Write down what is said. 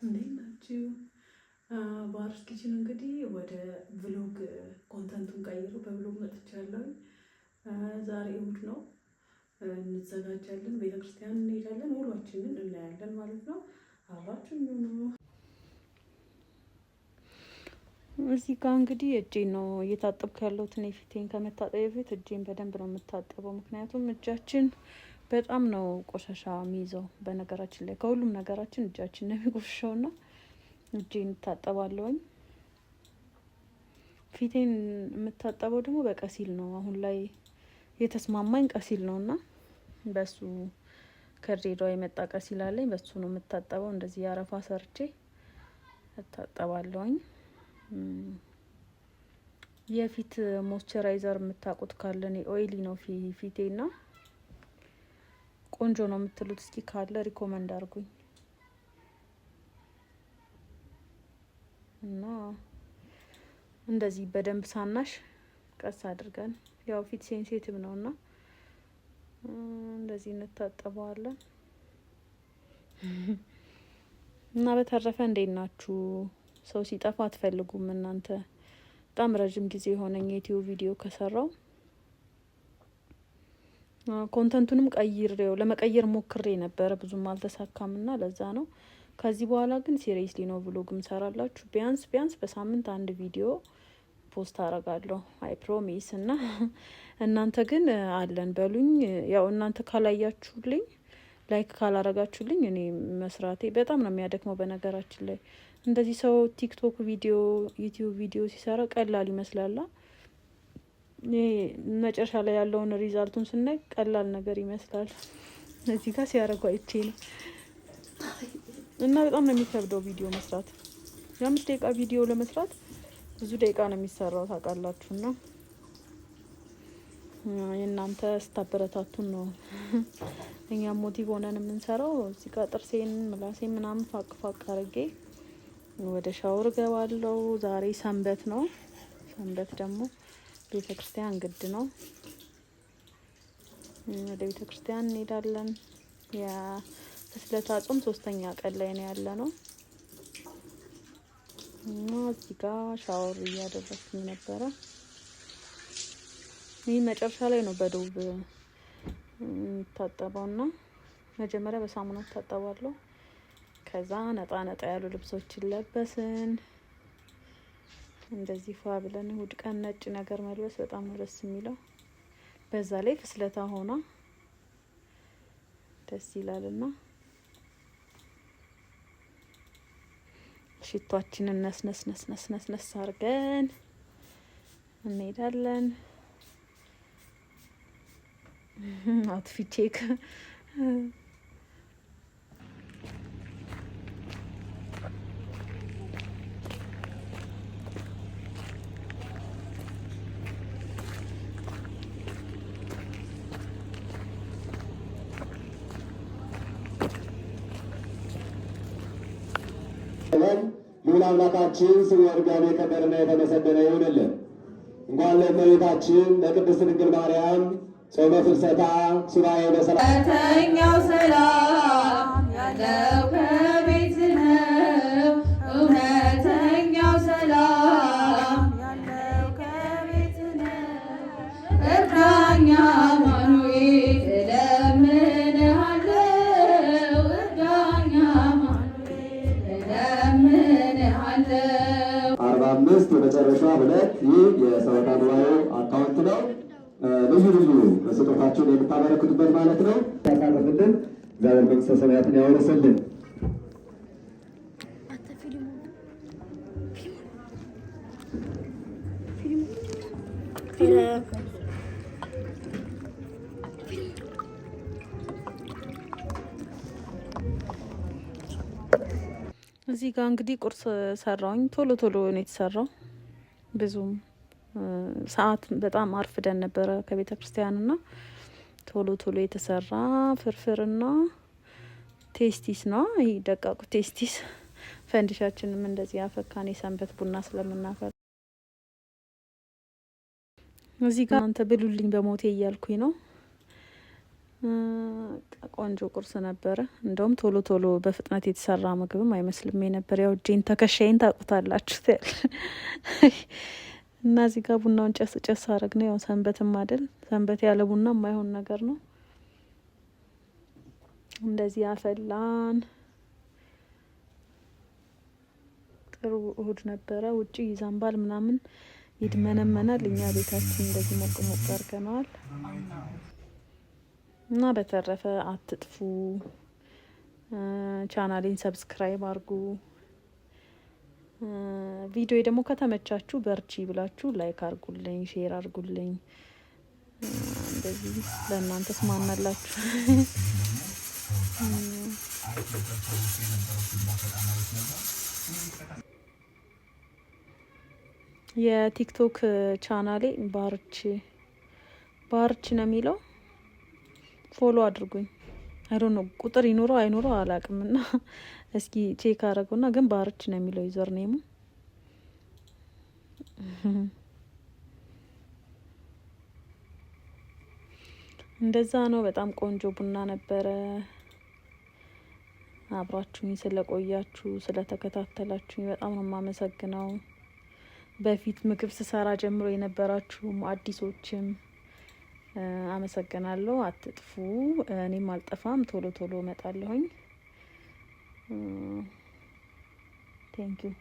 እንዴት ናችሁ? ባርስ ኪችን እንግዲህ ወደ ቭሎግ ኮንተንቱን ቀይሮ በቭሎግ መጥቻለሁ። ዛሬ እሑድ ነው፣ እንዘጋጃለን፣ ቤተክርስቲያን እንሄዳለን፣ ውሏችንን እናያለን ማለት ነው። አብራችሁ ነው። እዚህ ጋር እንግዲህ እጄን ነው እየታጠብኩ ያለሁት። እኔ ፊቴን ከመታጠብ በፊት እጄን በደንብ ነው የምታጠበው፣ ምክንያቱም እጃችን በጣም ነው ቆሻሻ የሚይዘው። በነገራችን ላይ ከሁሉም ነገራችን እጃችን ነው የሚቆሽሸውና እጄን እታጠባለሁኝ። ፊቴን የምታጠበው ደግሞ በቀሲል ነው። አሁን ላይ የተስማማኝ ቀሲል ነውና በሱ ከድሬዳዋ የመጣ ቀሲል አለኝ። በሱ ነው የምታጠበው። እንደዚህ ያረፋ ሰርቼ እታጠባለሁኝ። የፊት ሞይስቸራይዘር የምታውቁት ካለ እኔ ኦይሊ ነው ፊቴና ቆንጆ ነው የምትሉት እስኪ ካለ ሪኮመንድ አድርጉኝ። እና እንደዚህ በደንብ ሳናሽ ቀስ አድርገን ያው ፊት ሴንሲቲቭ ነውና እንደዚህ እንታጠበዋለን። እና በተረፈ እንዴት ናችሁ? ሰው ሲጠፋ አትፈልጉም እናንተ? በጣም ረጅም ጊዜ የሆነኝ የዩቲዩብ ቪዲዮ ከሰራው ኮንተንቱንም ቀይሬው ለመቀየር ሞክሬ ነበረ፣ ብዙም አልተሳካምና ለዛ ነው። ከዚህ በኋላ ግን ሲሪየስሊ ነው ቭሎግም ሰራላችሁ። ቢያንስ በሳምንት አንድ ቪዲዮ ፖስት አረጋለሁ፣ አይ ፕሮሚስ። እና እናንተ ግን አለን በሉኝ። ያው እናንተ ካላያችሁልኝ፣ ላይክ ካላረጋችሁልኝ እኔ መስራቴ በጣም ነው የሚያደክመው። በነገራችን ላይ እንደዚህ ሰው ቲክቶክ ቪዲዮ፣ ዩቲዩብ ቪዲዮ ሲሰራ ቀላል ይመስላል። መጨረሻ ላይ ያለውን ሪዛልቱን ስናይ ቀላል ነገር ይመስላል። እዚህ ጋር ሲያደርጉ አይቼ ነው። እና በጣም ነው የሚከብደው ቪዲዮ መስራት። የ5 ደቂቃ ቪዲዮ ለመስራት ብዙ ደቂቃ ነው የሚሰራው ታውቃላችሁና የእናንተ ስታበረታቱን ነው እኛም ሞቲቭ ሆነን የምንሰራው። እዚህ ጋር ጥርሴን ምላሴን ምናምን ፋቅ አድርጌ ወደ ሻወር ገባለሁ። ዛሬ ሰንበት ነው። ሰንበት ደግሞ ቤተ ክርስቲያን ግድ ነው። ወደ ቤተ ክርስቲያን እንሄዳለን። የፍስለታ ጾም 3ኛ ቀን ላይ ነው ያለ ነው። እና እዚህ ጋር ሻወር እያደረኩኝ ነበረ። ይህ መጨረሻ ላይ ነው በዶብ ታጠበውና መጀመሪያ በሳሙና ታጠባለሁ። ከዛ ነጣ ያሉ ልብሶችን ለበስን። እንደዚህ ፏ ብለን እሑድ ቀን ነጭ ነገር መልበስ በጣም ነው ደስ የሚለው። በዛ ላይ ፍስለታ ሆና ደስ ይላልና ሽቷችንን ነስነስ አድርገን እንሄዳለን። አውትፊት ቼክ ልዑል አምላካችን ስሙ እርጋኑ የከበረና የተመሰገነ ይሁንልን። እንኳን ለእመቤታችን ለቅድስት ድንግል ማርያም ጾመ ፍልሰታ ሱባኤ በሰላም ሰላም ያለው ከቤት ነው። እውነተኛው ሰላም ያለው ከቤት ነው። እርዳኛ አማኑኤል እለምንሃለው። እርዳኛ አማኑኤል እለምንሃለው። 45 የመጨረሻ 2 ይህ የሰበካ ጉባኤው አካውንት ነው። ልዩ ስጦታቸውን የምታበረክቱበት ማለት ነው። ያሳረፍልን እግዚአብሔር መንግሥተ ሰማያትን ያወርስልን። እዚህ ጋር እንግዲህ ቁርስ ሰራውኝ። ቶሎ ነው የተሰራው። ብዙም ሰዓት በጣም አርፍደን ነበረ ከቤተ ክርስቲያንና ቶሎ የተሰራ ፍርፍርና ቴስቲስ ነው። ይሄ ደቃቁ ቴስቲስ። ፈንዲሻችንም እንደዚህ አፈካን የሰንበት ቡና ስለምናፈር እዚህ ጋር አንተ ብሉልኝ በሞቴ እያልኩኝ ነው። ቆንጆ ቁርስ ነበረ። እንደውም ቶሎ ቶሎ በፍጥነት የተሰራ ምግብም አይመስልም የነበር። ያው እጄን ተከሻይን ታቁታላችሁ እና እዚህ ጋር ቡናውን ጨስ ጨስ አረግ ነው። ያው ሰንበትም አይደል፣ ሰንበት ያለ ቡና የማይሆን ነገር ነው። እንደዚህ ያፈላን። ጥሩ እሁድ ነበረ። ውጪ ይዘንባል ምናምን ይድመነመናል። እኛ ቤታችን እንደዚህ ሞቅ ሞቅ አድርገነዋል። እና በተረፈ አትጥፉ፣ ቻናሌን ሰብስክራይብ አርጉ። ቪዲዮ ደግሞ ከተመቻችሁ በርቺ ብላችሁ ላይክ አርጉልኝ፣ ሼር አርጉልኝ። እንደዚህ ለእናንተስ ማናላችሁ? የቲክቶክ ቻናሌ ባርች ነው የሚለው። ፎሎ አድርጉኝ። አይ ዶንት ኖ ቁጥር ይኖረው አይኖረው አላውቅም። እና እስኪ ቼክ አረገውና ግን ባርች ነው የሚለው ዩዘር ኔሙ። እንደዛ ነው። በጣም ቆንጆ ቡና ነበረ። አብራችሁኝ ስለቆያችሁ ስለተከታተላችሁኝ በጣም ነው የማመሰግነው። በፊት ምግብ ስሰራ ጀምሮ የነበራችሁም አዲሶችም አመሰግናለሁ። አትጥፉ፣ እኔም አልጠፋም፣ ቶሎ ቶሎ እመጣለሁኝ። ቴንኪዩ